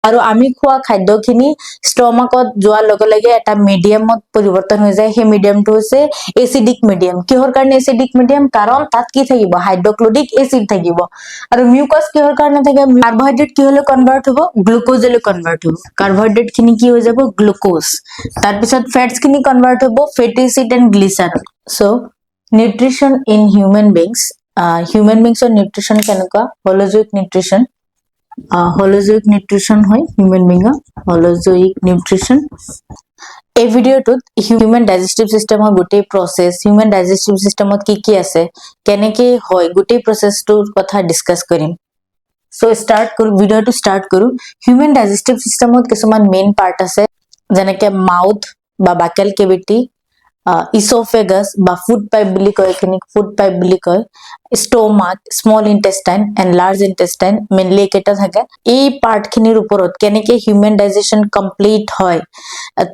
আৰু আমি খোৱা খাদ্যখিনি ষ্টমাকত যোৱাৰ লগে লগে এটা মিডিয়ামত পৰিৱৰ্তন হৈ যায় সেই মিডিয়ামটো হৈছে এচিডিক মিডিয়াম কিহৰ কাৰণে এচিডিক মিডিয়াম কাৰণ তাত কি থাকিব হাইড্ৰক্লোৰিক এচিড থাকিব আৰু মিউকাস কিহৰ কাৰণে থাকে কাৰ্বোহাইড্ৰেট কি হলে কনভাৰ্ট হ'ব গ্লুকোজলৈ কনভাৰ্ট হ'ব কাৰ্বোহাইড্ৰেট খিনি কি হৈ যাব গ্লুকোজ তাৰ পিছত ফেটস খিনি কনভাৰ্ট হ'ব fatty acid and glycerol so nutrition in human বিংছৰ নিউট্ৰিশন কেনেকুৱা হলোজোইক নিউট্ৰিশন হলোজোইক নিউট্ৰিশন হয় হিউম্যান বিংৰ হলোজোইক নিউট্ৰিশন এই ভিডিওটোত হিউম্যান ডাইজেস্টিভ সিস্টেমৰ গোটেই প্ৰসেস হিউম্যান ডাইজেস্টিভ সিস্টেমত কি আছে কেনেকৈ হয় গোটেই প্ৰসেসটোৰ কথা ডিসকাস কৰিম সো স্টাৰ্ট কৰো ভিডিওটো স্টাৰ্ট কৰো হিউম্যান ডাইজেস্টিভ সিস্টেমত কিছুমান মেইন পার্ট আছে যেনেকৈ মাউথ বা বাকেল কেভিটি ইসোফেগাস বা ফুড পাইপ বুলি কয় এখিনিক ফুড পাইপ বুলি কয় stomach small intestine and large intestine mainly কেটা থাকে এই পার্ট খিনিৰ ওপৰত কেনেকৈ হিউম্যান ডাইজেশন কমপ্লিট হয়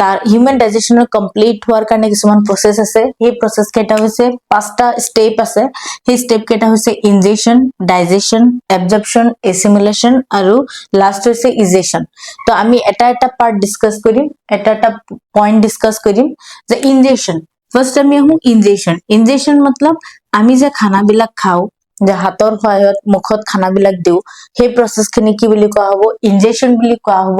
তাৰ হিউম্যান ডাইজেশনৰ কমপ্লিট হোৱাৰ কাৰণে কিছুমান প্ৰসেস আছে এই প্ৰসেস কেটা হৈছে পাঁচটা স্টেপ আছে এই স্টেপ কেটা হৈছে ইনজেকশন ডাইজেশন এবজর্পশন এসিমিলেশন আৰু লাস্ট হৈছে ইজেশন তো আমি এটা এটা পাৰ্ট ডিসকাস কৰিম এটা এটা পয়েন্ট ডিসকাস কৰিম যে ইনজেকশন ফাৰ্স্ট আমি আহো ইনজেকশন मतलब আমি যে খানাবিলাক খাও যে হাতৰ সহায়ত মুখত খানাবিলাক দিও সেই প্ৰসেস খিনি কি বুলি কোৱা হ'ব ইনজেকশন বুলি কোৱা হ'ব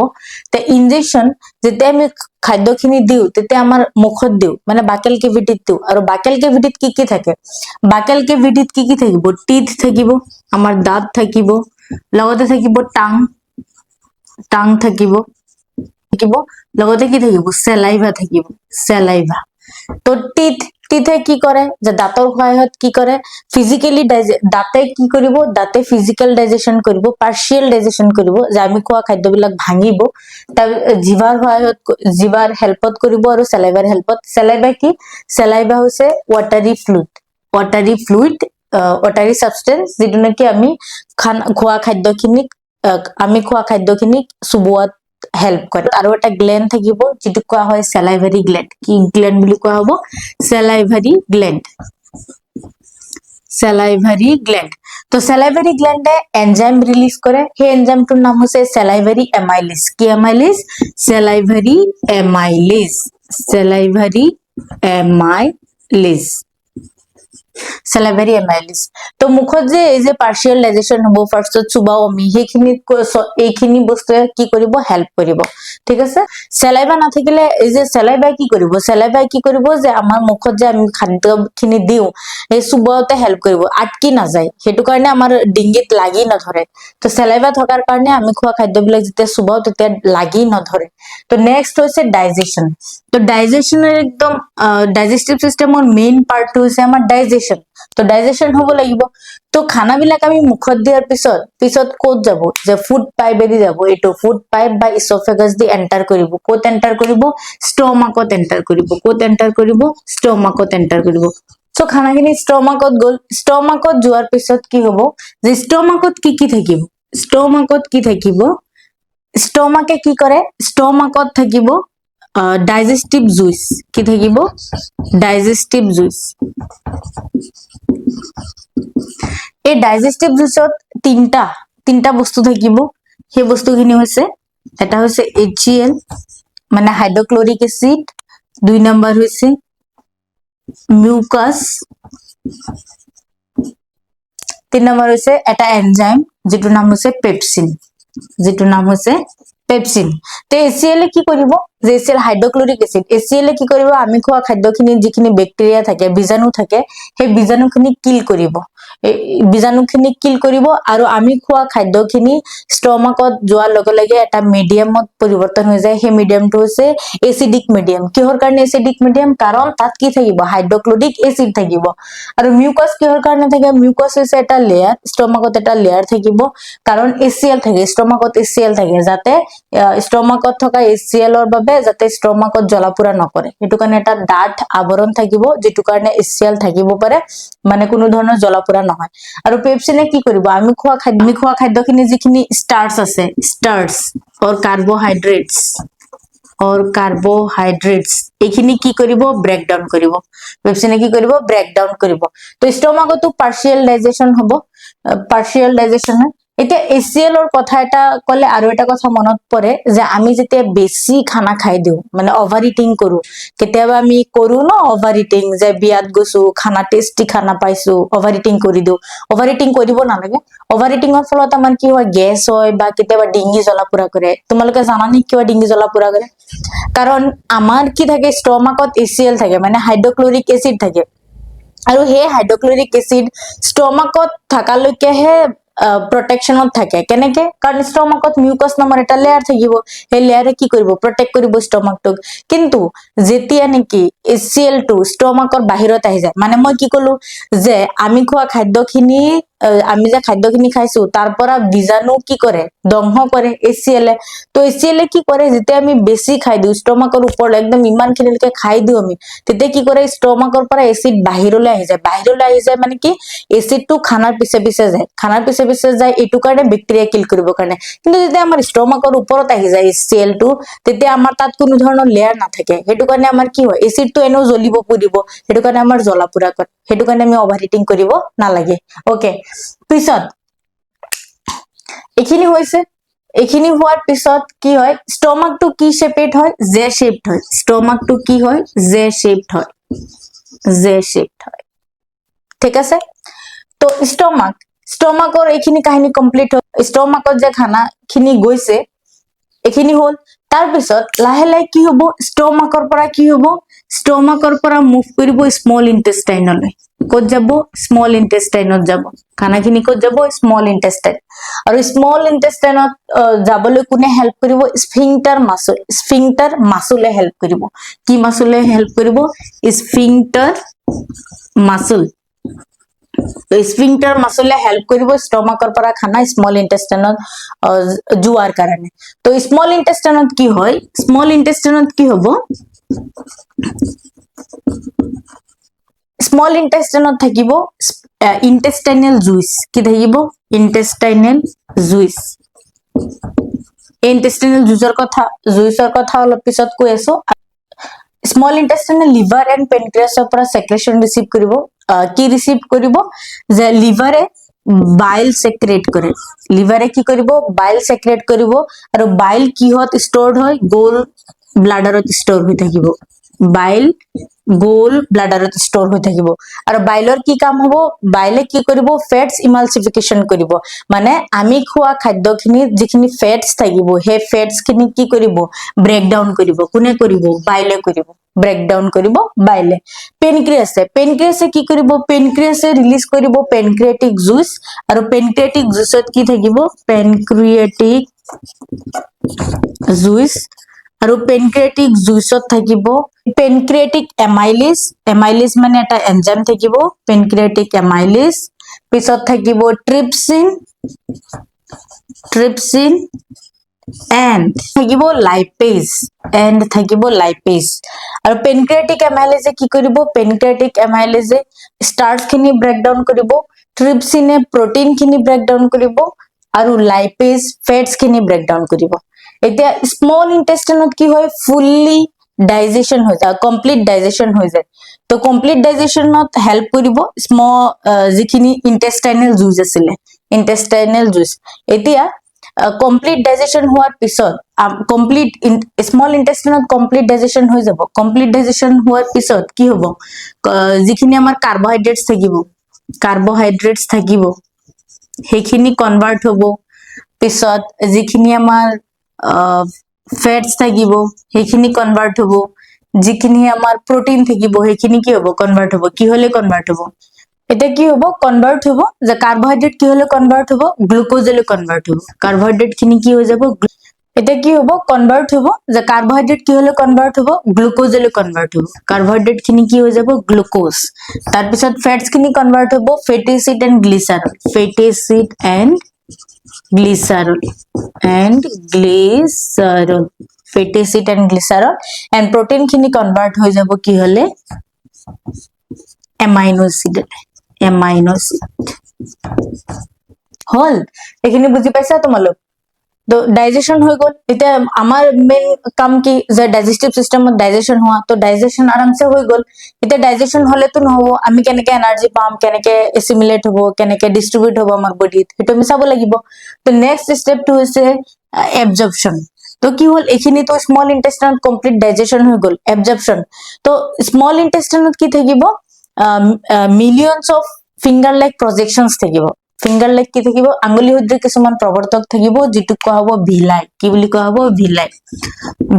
তে ইনজেকশন যেতিয়া আমি খাদ্যখিনি দিও তেতিয়া আমাৰ মুখত দিও মানে বাকেল কেভিটিত দিও আৰু বাকেল কেভিটিত কি থাকে বাকেল কেভিটিত কি থাকিব টিথ থাকিব আমাৰ দাঁত থাকিব লগতে থাকিব টাং থাকিব লগতে কি থাকিব সেলাইভা থাকিব সেলাইভা তো টিথে কি কৰে যে দাঁতৰ সহায়ত কি কৰে ফিজিক্যালি দাঁতে কি কৰিব দাঁতে ফিজিক্যাল ডাইজেশন কৰিব পাৰ্শিয়াল ডাইজেশন কৰিব যে আমি খোৱা খাদ্যবিলাক ভাঙিব তাৰ জিভাৰ সহায়ত জিভাৰ হেল্পত কৰিব আৰু সেলাইভাৰ হেল্পত সেলাইভা কি সেলাইভা হৈছে ওয়াটাৰি সাবস্টেন্স যেটো নাকি আমি খোৱা খাদ্যখিনিক চুবোৱাত হেল্প কৰে আৰু এটা গ্ল্যান্ড থাকিব যেটো কোৱা হয় সেলাইভাৰি গ্ল্যান্ড কি গ্ল্যান্ড বুলি কোৱা হ'ব সেলাইভাৰি গ্ল্যান্ড তো সেলাইভাৰি গ্ল্যান্ডে এনজাইম ৰিলিজ কৰে সেই এনজাইমটোৰ নাম হৈছে সেলাইভারি এমাইলেজ কি এমাইলেজ সেলাইভারি এমাইলেজ তো মুখত যে এই যে পার্শিয়াল ডাইজেশন হ'ব ফার্স্টত চুবাও আমি এইখিনি বস্তুৱে কি কৰিব হেল্প কৰিব ঠিক আছে সেলাইভা না থাকিলে এই যে সেলাইভা কি কৰিব যে আমাৰ মুখত যে আমি খাদ্যখিনি দিও এই চুবাওতে হেল্প কৰিব আটকি না যায় হেতু কাৰণে আমাৰ ডিঙ্গিত লাগি নধৰে তো সেলাইভা থকাৰ কাৰণে আমি খোৱা খাদ্যবিলাক যেতিয়া চুবাও তেতিয়া লাগি নধৰে তো নেক্সট হৈছে ডাইজেশন তো ডাইজেশনৰ একদম ডাইজেস্টিভ সিস্টেমৰ মেইন পাৰ্টটো হৈছে আমাৰ ডাইজেশন তো ডাইজেশন হ'ব লাগিব তো খানাবিলাক আমি মুখত দিয়াৰ পিছত কোত যাব যে ফুড পাইপেদি যাব এটো ফুড পাইপ বা ইসোফেগাস দি এন্টাৰ কৰিব কোত এন্টাৰ কৰিব ষ্টমাকত এন্টাৰ কৰিব কোত এন্টাৰ কৰিব ষ্টমাকত এন্টাৰ কৰিব সো খানাখিনি ষ্টমাকত গল ষ্টমাকত যোৱাৰ পিছত কি হ'ব যে ষ্টমাকত কি থাকিব ষ্টমাকে কি কৰে ষ্টমাকত থাকিব ডাইজেস্টিভ জুইচ কি থাকিব ডাইজেস্টিভ জুইচ এই ডাইজেস্টিভ জুইচত তিনটা বস্তু থাকিব সেই বস্তুখিনি হৈছে এটা হৈছে HCl মানে হাইড্ৰক্লোৰিক এসিড দুই নম্বৰ হৈছে মিউকাস তিন নম্বৰ হৈছে এটা এনজাইম যেটো নাম হৈছে পেপচিন তে HCl কি কৰিব যে HCl হাইড্ৰক্লোৰিক এসিড HCl কি কৰিব আমি খোৱা খাদ্যখিনি যিখিনি ব্যাকটেৰিয়া থাকে বীজাণু থাকে সেই বীজাণুখিনি কিল কৰিব আৰু আমি খোৱা খাদ্যখিনি ষ্টমাকত যোৱাৰ লগে লগে এটা মিডিয়ামত পৰিৱৰ্তন হৈ যায় সেই মিডিয়ামটো হৈছে এচিডিক মিডিয়াম কিহৰ কাৰণে এচিডিক মিডিয়াম কাৰণ তাত কি থাকিব হাইড্ৰক্লোৰিক এসিড থাকিব আৰু মিউকাস কিহৰ কাৰণে থাকে মিউকাস হৈছে এটা লেয়াৰ ষ্টমাকত এটা লেয়াৰ থাকিব কাৰণ HCl থাকে ষ্টমাকত HCl থাকে যাতে ষ্টমাকত থকা HCl ৰ বাবে যাতে ষ্টমাকত জ্বলাপুৰা নকৰে হেতু কাৰণে এটা ডাঠ আৱৰণ থাকিব যেটো কাৰণে HCl থাকিব পাৰে মানে কোনো ধৰণৰ জ্বলাপুৰা নহয় আৰু পেপচিনে কি কৰিব আমি খোৱা খাদ্যখিনি যিখিনি স্টাৰ্চ আছে স্টাৰ্চ অৰ কাৰ্বোহাইড্ৰেটস এইখিনি কি কৰিব ব্ৰেকডাউন কৰিব পেপচিনে কি কৰিব ব্ৰেকডাউন কৰিব তো ষ্টমাকতো পাৰ্শিয়াল ডাইজেশন হ'ব পাৰ্শিয়াল ডাইজেশন এতিয়া HCl ৰ কথা এটা কলে আৰু এটা কথা মনত পৰে যে আমি যেতিয়া বেছি খানা খাই দিও মানে ওভাৰ ইটিং কৰো কেতিয়াবা আমি কৰো ন ওভাৰ ইটিং যে বিয়াত গৈছো খানা টেস্টি খানা পাইছো ওভাৰ ইটিং কৰি দিও ওভাৰ ইটিং কৰিব নালাগে ওভাৰ ইটিংৰ ফলত আমাৰ কি হয় গেছ হয় বা কেতিয়াবা ডিঙি জ্বলা পুৰা কৰে তোমালোকে জানা নি কিয় ডিঙি জ্বলা পুৰা কৰে কাৰণ আমাৰ কি থাকে ষ্টমাকত HCl থাকে মানে হাইড্ৰক্লোৰিক এসিড থাকে আৰু সেই হাইড্ৰক্লোৰিক এসিড ষ্টমাকত থাকালৈকেহে প্ৰটেকশনত থাকে কেনেকে কাৰণ ষ্টমাকত মিউকাস নামৰ এটা লেয়াৰ থাকিব সেই লেয়াৰে কি কৰিব প্ৰটেক্ট কৰিব ষ্টমাকটোক কিন্তু যেতিয়া নেকি HCl টো ষ্টমাকৰ বাহিৰত আহি যায় মানে মই কি কলো যে আমি খোৱা খাদ্যখিনি আমি যে খাদ্যখিনি খাইছো তাৰ পৰা বীজাণু কি কৰে দংশ কৰে HCl তো HCl কি কৰে যেতিয়া আমি বেছি খাই দিও ষ্টমাকৰ ওপৰত একদম ইমানখিনিলৈকে খাই দিও আমি তেতিয়া কি কৰে ষ্টমাকৰ পৰা এসিড বাহিৰলৈ আহি যায় মানে কি এসিডটো খানাৰ পিছে পিছে যায় এইটো কাৰণে বেক্টেৰিয়া কিল কৰিব কাৰণে কিন্তু যেতিয়া আমাৰ ষ্টমাকৰ ওপৰত আহি যায় HCl টো তেতিয়া আমাৰ তাত কোনো ধৰণৰ লেয়াৰ নাথাকে সেইটো কাৰণে আমাৰ কি হয় এসিডটো এনেও জ্বলিব পুৰিব সেইটো কাৰণে আমাৰ জ্বলা পুৰা কৰে সেইটো কাৰণে আমি ওভাৰ ইটিং কৰিব নালাগে ওকে পিছত এইখিনি হৈছে এইখিনি হোৱাৰ পিছত কি হয় ষ্টমাকটো কি শেপেড হয় জে শেপড হয় ষ্টমাকটো কি হয় জে শেপড হয় ঠিক আছে তো ষ্টমাকৰ এইখিনি কাহিনী কমপ্লিট হয় ষ্টমাকত যে খানা খিনি গৈছে এইখিনি হল তাৰ পিছত লাহে লাহে কি হ'ব ষ্টমাকৰ পৰা মুভ কৰিব স্মল ইন্টেষ্টাইনলৈ ক'ত যাব স্মল ইন্টেষ্টাইনত যাব খানাখিনি ক'ত যাব স্মল ইন্টেষ্টাইন আৰু স্মল ইন্টেষ্টাইনত যাবলৈ কোনে হেল্প কৰিব স্ফিংটাৰ মাসুলে হেল্প কৰিব কি মাসুলে হেল্প কৰিব স্ফিংটাৰ মাসুল স্ফিংটাৰ মাসুলে হেল্প কৰিব ষ্টমাকৰ পৰা খানা স্মল ইন্টেষ্টাইনত যোৱাৰ কাৰণে তো স্মল ইন্টেষ্টাইনত কি হয় স্মল ইন্টেষ্টাইনত কি হ'ব স্মল ইন্টেষ্টাইনত থাকিব ইন্টেষ্টাইনেল জুইচ কি থাকিব ইন্টেষ্টাইনেল জুইচ ইন্টেষ্টাইনেল জুইচৰ কথা অলপ পিছত কৈ আছো স্মল ইন্টেষ্টাইনে লিভাৰ এণ্ড পেনক্ৰিয়াছৰ পৰা সেক্ৰেশন ৰিসিভ কৰিব কি ৰিসিভ কৰিব যে লিভাৰে বাইল সেক্ৰেট কৰে লিভাৰে কি কৰিব বাইল সেক্ৰেট কৰিব আৰু বাইল কিহত ষ্টৰড হয় গোল ব্লাডাৰত ষ্টৰ হৈ থাকিব বাইল গোল ব্লাডাৰত ষ্টৰ হৈ থাকিব আৰু বাইলৰ কি কাম হ'ব বাইলে কি কৰিব ফেটস ইমালসিফিকেশন কৰিব মানে আমি খোৱা খাদ্যখিনি যিখিনি ফেটস থাকিব হে ফেটস খিনি কি কৰিব ব্ৰেকডাউন কৰিব কোনে কৰিব বাইলে কৰিব ব্ৰেকডাউন কৰিব বাইলে পেনক্ৰিয়াছে কি কৰিব পেনক্ৰিয়াছে ৰিলিজ কৰিব পেনক্ৰিয়াটিক জুইচ আৰু পেনক্ৰিয়াটিক জুইচত কি থাকিব পেনক্ৰিয়াটিক জুইচ আৰু পেনক্ৰিয়াটিক জুইচত থাকিব পেনক্ৰিয়াটিক এমাইলিজ মানে এটা এনজাইম থাকিব পেনক্ৰিয়াটিক এমাইলিজ পিছত থাকিব ট্ৰিপসিন এণ্ড থাকিব লাইপেজ আৰু পেনক্ৰিয়াটিক এমাইলেজে কি কৰিব পেনক্ৰিয়াটিক এমাইলেজে স্টাৰ্চ খিনি ব্ৰেকডাউন কৰিব ট্ৰিপসিনে প্ৰটিন খিনি ব্ৰেকডাউন কৰিব আৰু লাইপেজ ফেটস খিনি ব্ৰেকডাউন কৰিব এতিয়া স্মল ইন্টেষ্টাইনত কি হয় ফুললি ডাইজেশন হৈ যায় কমপ্লিট ডাইজেশন হৈ যায় তো কমপ্লিট ডাইজেশনত হেল্প কৰিব যিখিনি ইন্টেষ্টাইনেল জুইচ আছিলে ইন্টেষ্টাইনেল জুইচ এতিয়া কমপ্লিট ডাইজেশন হোৱাৰ পিছত স্মল ইন্টেষ্টাইনত কমপ্লিট ডাইজেশন হৈ যাব কমপ্লিট ডাইজেশন হোৱাৰ পিছত কি হ'ব যিখিনি আমাৰ কাৰ্বহাইড্ৰেটস থাকিব সেইখিনি কনভাৰ্ট হ'ব পিছত যিখিনি আমাৰ ফেটস থাকিব সেইখিনি কনভাৰ্ট হ'ব যিখিনি আমাৰ প্ৰটিন থাকিব সেইখিনি কি হ'ব কনভাৰ্ট হ'ব কি হলে কনভাৰ্ট হ'ব এটা কি হ'ব কনভাৰ্ট হ'ব যে কাৰ্বহাইড্ৰেট কি হলে কনভাৰ্ট হ'ব গ্লুকোজলৈ কনভাৰ্ট হ'ব কাৰ্বহাইড্ৰেট খিনি কি হৈ যাব এটা কি হ'ব কনভাৰ্ট হ'ব যে কাৰ্বহাইড্ৰেট কি হলে কনভাৰ্ট হ'ব গ্লুকোজলৈ কনভাৰ্ট হ'ব কাৰ্বহাইড্ৰেট খিনি কি হৈ যাব গ্লুকোজ তাৰ পিছত ফেটস খিনি কনভাৰ্ট হ'ব fatty acid and glycerol fatty acid and glycerol and protein খিনি কনভাৰ্ট হৈ যাব কি হলে এমাইনো এসিড হল এইখিনি বুজি পাইছা তোমালোক তো ডাইজেশন হৈ গল এতিয়া আমাৰ মেইন কাম কি যে ডাইজেস্টিভ সিস্টেমত ডাইজেশন হোৱা তো ডাইজেশন আৰামছে হৈ গল এতিয়া ডাইজেশন হলেতো নহব আমি কেনেকে এনাৰ্জি পাম কেনেকে এসিমিলেট হ'ব কেনেকে ডিস্ট্ৰিবিউট হ'ব আমাৰ বডিত হেতু আমি চাব লাগিব তো নেক্সট স্টেপটো হৈছে এবজর্পশন তো কি হল এখিনি তো স্মল ইন্টেস্টাইনত কমপ্লিট ডাইজেশন হৈ গল এবজর্পশন তো স্মল ইন্টেস্টাইনত কি থাকিব millions of finger like projections থাকিব ফিঙ্গার লাইক কি থাকিব আঙ্গুলি সদৃশ কিছুমান প্ৰৱৰ্তক থাকিব যেটো কোৱা হ'ব ভিলাই কি বুলি কোৱা হ'ব ভিলাই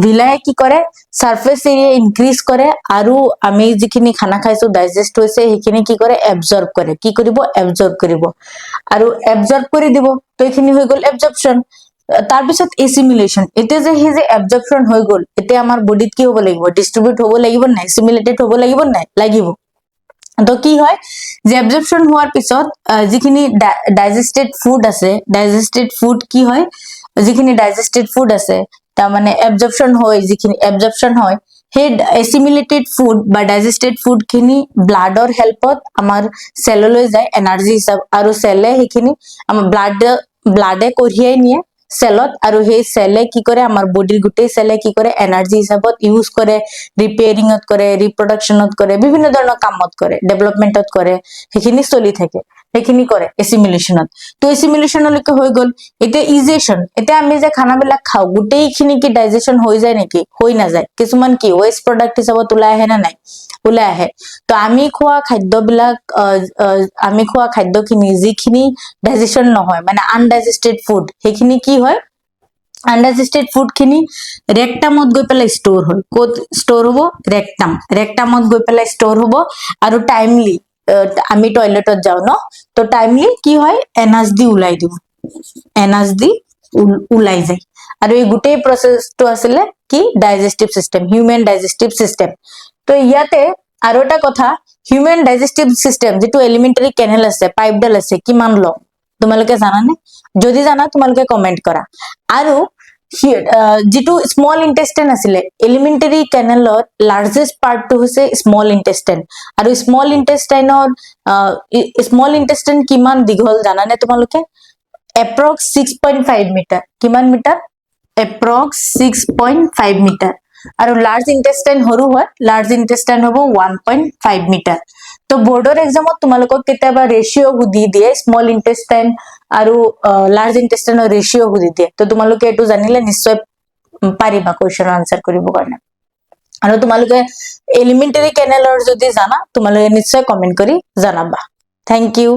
ভিলাই কি কৰে সাৰফেস এৰিয়া ইনক্ৰিজ কৰে আৰু আমি যিখিনি খানা খাইছো ডাইজেস্ট হৈছে সেইখিনি কি কৰে এবজৰ্ব কৰে কি কৰিব এবজৰ্ব কৰিব আৰু এবজৰ্ব কৰি দিব তো এইখিনি হৈ গল এবজর্পশন তার পিছত এসিমিলেশন এটা যে হে যে এবজর্পশন হৈ গল এটা আমাৰ বডিত কি হ'ব লাগিব ডিস্ট্রিবিউট হ'ব লাগিব না এসিমিলেটেড হ'ব লাগিব না লাগিব তো কি হয় যে এবজর্পশন হোৱাৰ পিছত যিখিনি ডাইজেস্টেড ফুড আছে ডাইজেস্টেড ফুড কি হয় যিখিনি ডাইজেস্টেড ফুড আছে তাৰ মানে এবজৰ্পশন হয় যিখিনি এবজৰ্পশন হয় সেই এসিমিলেটেড ফুড বা ডাইজেস্টেড ফুড খিনি ব্লাডৰ হেল্পত আমাৰ সেললৈ যায় এনাৰ্জি হিচাপ আৰু সেলে সেইখিনি আমাৰ ব্লাডে কঢ়িয়াই নিয়ে সেলত আৰু সেই সেলে কি কৰে আমাৰ বডিৰ গুটেই সেলে কি কৰে এনাৰ্জি হিচাপত ইউজ কৰে ৰিপেয়াৰিংত কৰে ৰিপ্ৰডাকশনত কৰে বিভিন্ন ধৰণৰ কামত কৰে ডেভেলপমেন্টত কৰে সেইখিনি চলি থাকে সেইখিনি কৰে এসিমিলেশনত তো এসিমিলেশনলৈকে হৈ গল এতিয়া ইজেশন এতিয়া আমি যে খানাবিলাক খাও গুটেইখিনি কি ডাইজেশন হৈ যায় নেকি হৈ না যায় কিছুমান কি ওয়েস্ট প্ৰডাক্ট হিচাপত ওলাই আহে না নাই ওলাই আহে তো আমি খোৱা খাদ্যখিনি যিখিনি ডাইজেশন নহয় মানে আনডাইজেস্টেড ফুড সেইখিনি কি হয় আনডাইজেস্টেড ফুড খিনি ৰেকটামত গৈ পেলাই স্টোৰ হয় কোত স্টোৰ হ'ব ৰেকটামত গৈ পেলাই স্টোৰ হ'ব আৰু টাইমলি আমি টয়লেটত যাও ন তো টাইমলি কি হয় এনাজ দি উলাই দিব এনাজ দি উলাই যায় আৰু এই গোটেই প্ৰসেসটো আছিল কি digestive system human digestive system তো ইয়াতে আৰু এটা কথা হিউম্যান ডাইজেস্টিভ সিস্টেম যেটো এলিমেন্টারি কেনেল আছে পাইপডাল আছে কিমান লং তোমালোকে জানা নে যদি জানা তোমালোকে কমেন্ট কৰা আৰু যেটো স্মল ইন্টেস্টাইন আছিল এলিমেন্টাৰি কেনেলৰ লাৰ্জেস্ট পাৰ্টটো হৈছে স্মল ইন্টেস্টাইন আৰু স্মল ইন্টেস্টাইন কিমান দীঘল জানা নে তোমালোকে এপ্ৰক্স 6.5 মিটাৰ কিমান মিটাৰ এপ্ৰক্স 6.5 মিটাৰ আৰু লাৰ্জ ইন্টেস্টাইন হৰু হয় লাৰ্জ ইন্টেস্টাইন হ'ব 1.5 মিটাৰ তো বোৰ্ডৰ এক্সামত তোমালোকক কেতিয়াবা ৰেশিও সুধি দিয়ে স্মল ইন্টেস্টাইন আৰু লাৰ্জ ইন্টেস্টাইনৰ ৰেশিও সুধি দিয়ে তো তোমালোকে এটো জানিলে নিশ্চয় পাৰিবা কোৱেশ্চন আনসাৰ কৰিব কাৰণে আৰু তোমালোকে এলিমেন্টাৰি কেনেলৰ যদি জানা তোমালোকে নিশ্চয় কমেন্ট কৰি জনাবা থ্যাংক ইউ